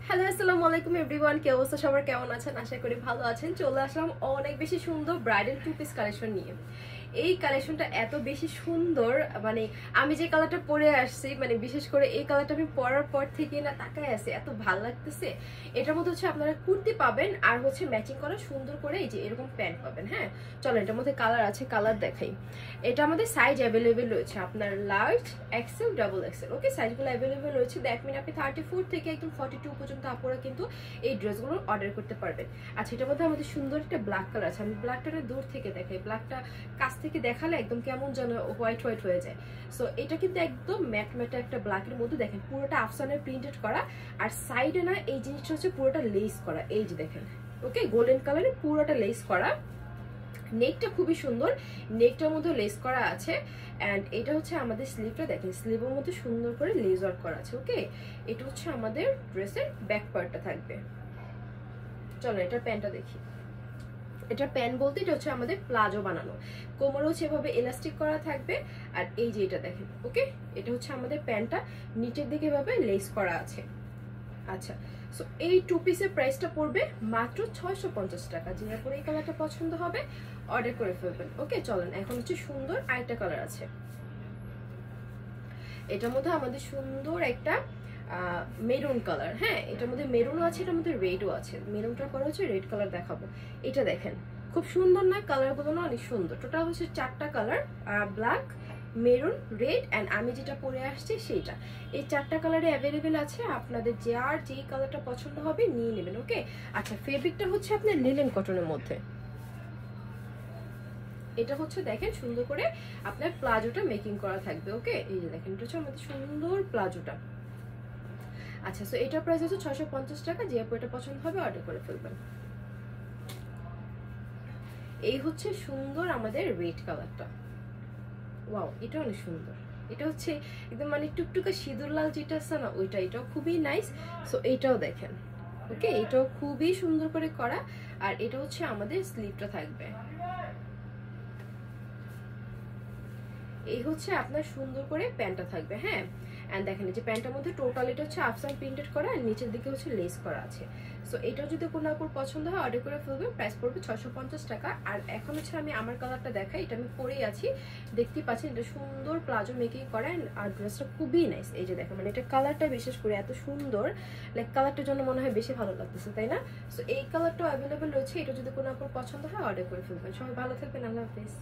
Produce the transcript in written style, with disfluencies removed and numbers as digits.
Hello আসসালামু আলাইকুম everyone, কি অবস্থা সবার, কেমন আছেন? আশা করি ভালো আছেন। চলে আসলাম অনেক বেশি সুন্দর ব্রাইডাল টু পিস কালেকশন নিয়ে। এই কালেকশনটা এত বেশি সুন্দর, মানে আমি যে কালারটা পরে আসছি, মানে বিশেষ করে এই কালারটা আমি পরার পর থেকে না তাকায় আছে, এত ভালো লাগতেছে। এটার মধ্যে হচ্ছে আপনারা কুর্তি পাবেন আর হচ্ছে ম্যাচিং করা সুন্দর করে এই যে এরকম প্যান্ট পাবেন। হ্যাঁ চলো, এটার মধ্যে কালার আছে, কালার দেখাই। এটা আমাদের সাইজ অ্যাভেলেবেল রয়েছে, আপনার লার্জ, এক্সেল, ডাবল এক্সেল, ওকে সাইজগুলো অ্যাভেলেবেল রয়েছে। দ্যাট মিন আপনি 34 থেকে একদম 42 পর্যন্ত আপনারা কিন্তু এই ড্রেসগুলো অর্ডার করতে পারবেন। আচ্ছা, এটার মধ্যে আমাদের সুন্দর একটা ব্ল্যাক কালার আছে। আমি ব্ল্যাকটা দূর থেকে দেখাই, ব্ল্যাকটা কাছ থেকে দেখালে একদম কেমন যেন হোয়াইট হোয়াইট হয়ে যায়। সো এটা কিন্তু একদম ম্যাট ম্যাটে একটা ব্ল্যাকের মধ্যে, দেখেন পুরোটা আফসানের প্রিন্টেড করা, আর সাইডে না এই জিনিসটা হচ্ছে পুরোটা লেস করা, এই যে দেখেন, ওকে গোল্ডেন কালারে পুরোটা লেস করা। নেকটা খুবই সুন্দর, নেকটার মধ্যে লেস করা আছে। অ্যান্ড এটা হচ্ছে আমাদের স্লিভটা, দেখেন স্লিভের মধ্যে সুন্দর করে লেস ওয়ার্ক করা আছে। ওকে, এটা হচ্ছে আমাদের ড্রেসের ব্যাক পার্টটা থাকবে। চলো এটার প্যান্টটা দেখি। এটা প্যান্ট বলতে এটা হচ্ছে আমাদের প্লাজো বানানো, কোমর হচ্ছে এভাবে এলাস্টিক করা থাকবে। আর এই যে এটা দেখেন, ওকে এটা হচ্ছে আমাদের প্যান্টটা, নিচের দিকে এভাবে লেস করা আছে। আচ্ছা, সো এই টু পিসের প্রাইসটা পড়বে মাত্র 650 টাকা। যার পরে এই কালারটা পছন্দ হবে অর্ডার করে ফেলবেন। ওকে চলেন, এখন হচ্ছে সুন্দর আরেকটা কালার আছে। এটার মধ্যে আমাদের সুন্দর একটা মেরুন কালার। হ্যাঁ এটার মধ্যে মেরুনও আছে, এটার মধ্যে রেডও আছে। মেরুনটার পরে হচ্ছে রেড কালার দেখাবো। এটা দেখেন খুব সুন্দর না, কালারগুলো না অনেক সুন্দর। টোটাল হচ্ছে 4টা colour, black, maroon, red and আমি যেটা পরে আসছি সেইটা। এই 4টা কালারে অ্যাভেলেবেল আছে, আপনাদের যার যেই কালারটা পছন্দ হবে নিয়ে নেবেন। ওকে আচ্ছা, ফেব্রিকটা হচ্ছে আপনার লিনেন কটনের মধ্যে। এটা হচ্ছে দেখেন সুন্দর করে আপনার প্লাজোটা মেকিং করা থাকবে। ওকে এই যে দেখেন, এটা হচ্ছে আমাদের সুন্দর প্লাজোটা। আচ্ছা, সো এটার প্রাইস হচ্ছে 650 টাকা। যে এটা পছন্দ হবে অর্ডার করে ফেলবেন। এই হচ্ছে সুন্দর আমাদের রেড কালারটা। ওয়াও, এটা অনেক সুন্দর। এটা হচ্ছে একদম মানে টুকটুকা সিঁদুর লাল যেটা আছে না ওইটা, এটাও খুবই নাইস। সো এইটাও দেখেন, ওকে এটাও খুবই সুন্দর করে করা। আর এটা হচ্ছে আমাদের স্লিভটা থাকবে। এই হচ্ছে আপনার সুন্দর করে প্যান্টটা থাকবে। হ্যাঁ এন্ড দেখেন যে প্যান্টের মধ্যে টোটাল এটা হচ্ছে আফসান প্রিন্টেড করা, আর নিচের দিকে হচ্ছে লেস করা আছে। সো এটাও যদি কোনো আপুর পছন্দ হয় অর্ডার করে ফেলবে, প্রাইস পড়বে 650 টাকা। আর এখন হচ্ছে আমি আমার কালারটা দেখাই, এটা আমি পরেই আছি, দেখতেই পাচ্ছেন এটা সুন্দর প্লাজো মেকিং করা। আর ড্রেসটা খুবই নাইস। এই যে দেখেন, মানে এটা কালারটা বিশেষ করে এত সুন্দর, লাইক কালারটার জন্য মনে হয় বেশি ভালো লাগতেছে, তাই না? সো এই কালারটাও অ্যাভেলেবেল রয়েছে, এটা যদি কোনো আপুর পছন্দ হয় অর্ডার করে ফেলবেন। সবাই ভালো থাকবেন, আল্লাহ হাফেজ।